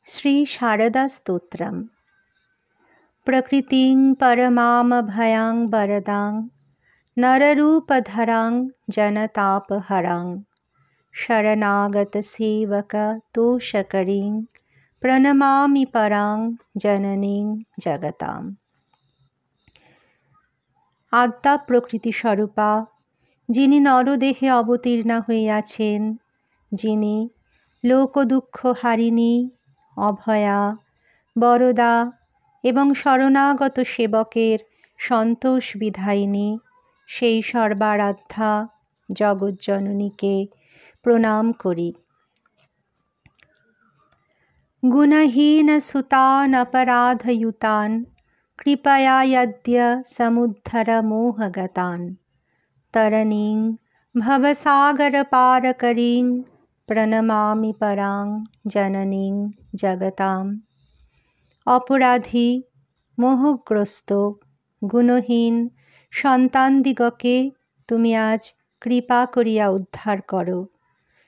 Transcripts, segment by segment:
श्री शारदा स्तोत्रम्। प्रकृतिं परमामभयां वरदां नररूपधरां जनतापहरां शरणागतसेवकतोषकरीं प्रणमामि परां जननीं जगताम्। আদ্যা প্রকৃতি স্বরূপা, যিনি নরদেহে অবতীর্ণা হইয়াছেন, যিনি লোকদুঃখ হারিণী, অভয়া, বরদা এবং শরণাগত সেবকের সন্তোষ বিধায়িনী, সেই সর্বারাধ্যা জগজ্জননীকে প্রণাম করি। গুণহীন সুতান অপরাধয়ুতান কৃপয়া যদ্য সমুদ্ধর মোহগতান তরণীং ভবসাগরপারকরীং প্রণমামি পরাং জননীং জগতাম। অপরাধী, মোহগ্রস্ত, গুণহীন সন্তানদিগকে তুমি আজ কৃপা করিয়া উদ্ধার করো।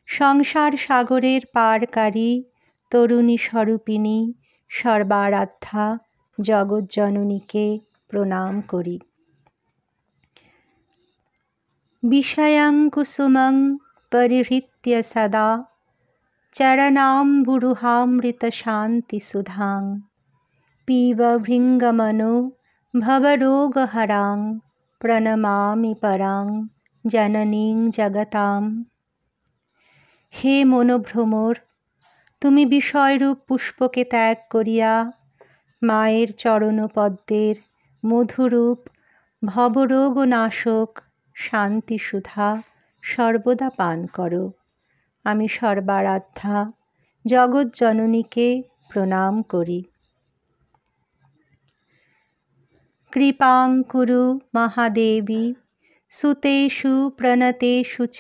সংসার সাগরের পারকারী তরুণী স্বরূপিণী সর্বারাধ্যা জগজ্জননীকে প্রণাম করি। বিষয়ং কুসুমং পরিহৃত্য সদা চরণাম্বুরুহামৃত শান্তি সুধাং পিব ভৃঙ্গমনো ভবরোগহরাং প্রণমামি পরাং জননীং জগতাম। হে মনোভ্রমর, তুমি বিষয়রূপ পুষ্পকে ত্যাগ করিয়া মায়ের চরণপদ্মের মধুরূপ ভবরোগনাশক শান্তি সুধা সর্বদা পান করো। আমি সর্বারাধ্যা জগজ্জননীকে প্রণাম করি। কৃপাং কুরু মহাদেবী সুতেষু প্রণতেষু চ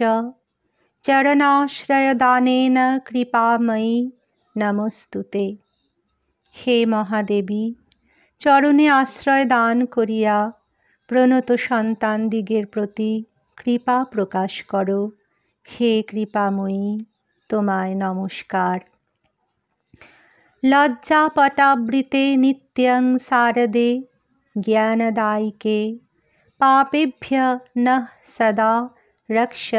চরণাশ্রয়দানেন কৃপাময়ী নমস্তুতে। হে মহাদেবী, চরণে আশ্রয় দান করিয়া প্রণত সন্তানদিগের প্রতি কৃপা প্রকাশ করো। হে কৃপাময়ী, তোমায় নমস্কার। লজ্জাপটাবৃতে নিত্যং শারদে জ্ঞানদায়িকে পাপেভ্যঃ নঃ সদা রক্ষ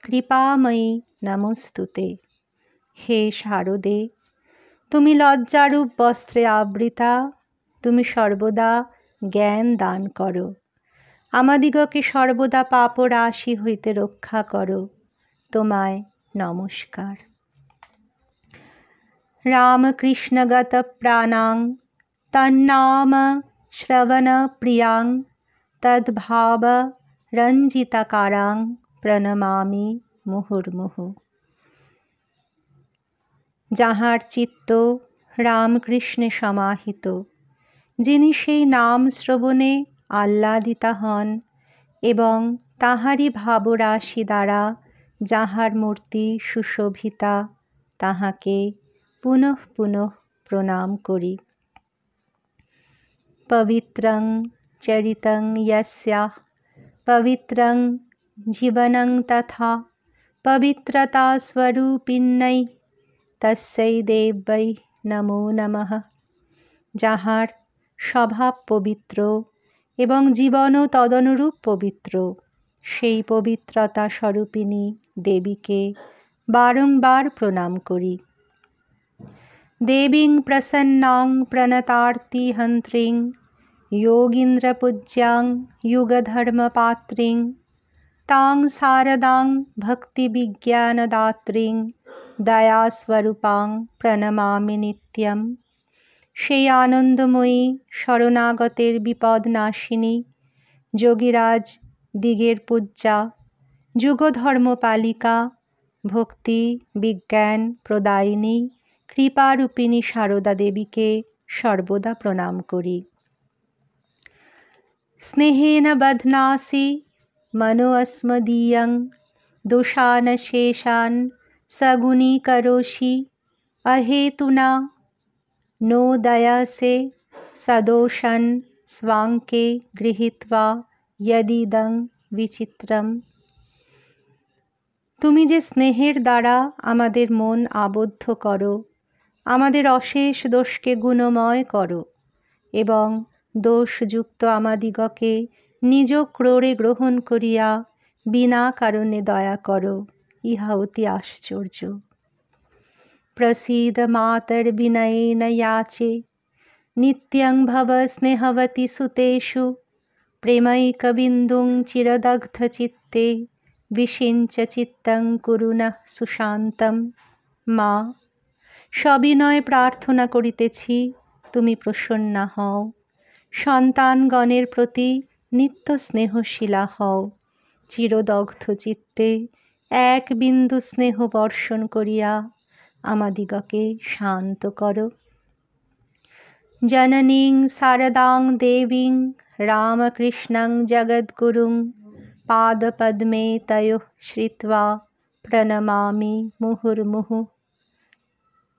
কৃপাময়ী নমস্তুতে। হে শারদে, তুমি লজ্জারূপ বস্ত্রে আবৃতা, তুমি সর্বদা জ্ঞান দান করো। আমাদিগকে সর্বদা পাপরাশি হইতে রক্ষা করো। তোমায় নমস্কার। রামকৃষ্ণগত প্রাণাং তন্নাম শ্রবণ প্রিয়াং তদ্ভাব রঞ্জিতকারাং প্রণমামি মুহুর্মুহু। যাহার চিত্ত রামকৃষ্ণে সমাহিত, যিনি সেই নাম শ্রবণে আহ্লাদিতা হন এবং তাহারই ভাবরাশি দ্বারা যাহার মূর্তি সুশোভিতা, তাহাকে পুনঃ পুনঃ প্রণাম করি। পবিত্রং চরিতং যস্যাঃ পবিত্রং জীবনং তথা পবিত্রতা স্বরূপিণ্যৈ তস্যৈ দেব্যৈ নমো নমঃ। যাহার স্বভাব পবিত্র এবং জীবনও তদনুরূপ পবিত্র, সেই পবিত্রতা স্বরূপিণী দেবীকে বারংবার প্রণাম করি। দেবীং প্রসন্নাং প্রণতার্তিহন্ত্রীং যোগীন্দ্রপূজ্যাং যুগধর্মপাত্রীং তাং শারদাং ভক্তিবিজ্ঞানদাত্রীং দয়াস্বরূপাং প্রণমামি নিত্যম। সেই আনন্দময়ী শরণাগতের বিপদনাশিনী, যোগীরাজ দিগের পূজ্যা, যুগধর্মপালিকা, ভক্তি বিজ্ঞান প্রদায়িনী কৃপারূপিণী শারদা দেবীকে সর্বদা প্রণাম করি। স্নেহেন বধ্নাসি মনোऽস্মদীয়ং দোষান শেষান সগুণীকরোষি অহেতুনা নোদয়সে সদোষান স্বাঙ্কে গৃহীত্বা যদিদং বিচিত্রম। তুমি যে স্নেহের দ্বারা আমাদের মন আবদ্ধ করো, আমাদের অশেষ দোষকে গুণময় করো এবং দোষযুক্ত আমাদিগকে নিজ ক্রোড়ে গ্রহণ করিয়া বিনা কারণে দয়া করো। ইহা অতি আশ্চর্য। প্রসীদ মাতর বিনয়েন याचे নিত্যং ভব স্নেহবতী সুতেষু প্রেমৈকবিন্দুং চিরদগ্ধ চিত্তে বিষিঞ্চ চিত্তং কুরু নঃ সুশান্তম। মা, সবিনয় প্রার্থনা করিতেছি, তুমি প্রসন্না হও। সন্তানগণের প্রতি নিত্য স্নেহশীলা হও। চিরদগ্ধ চিত্তে এক বিন্দু স্নেহ বর্ষণ করিয়া আমাদিগকে শান্ত করো। জননীং শারদাং দেবীং রামকৃষ্ণং জগদ্গুরুং পাদপদ্মে তয়োঃ শ্রিত্বা প্রণমামি মুহুর্মুহুঃ।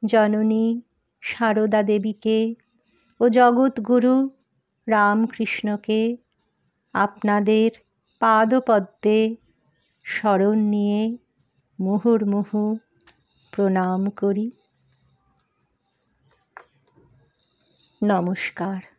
জননী সারদা দেবীকে ও জগৎগুরু রামকৃষ্ণকে আপনাদের পাদপদ্মে শরণ নিয়ে মুহুর্মুহু প্রণাম করি। নমস্কার।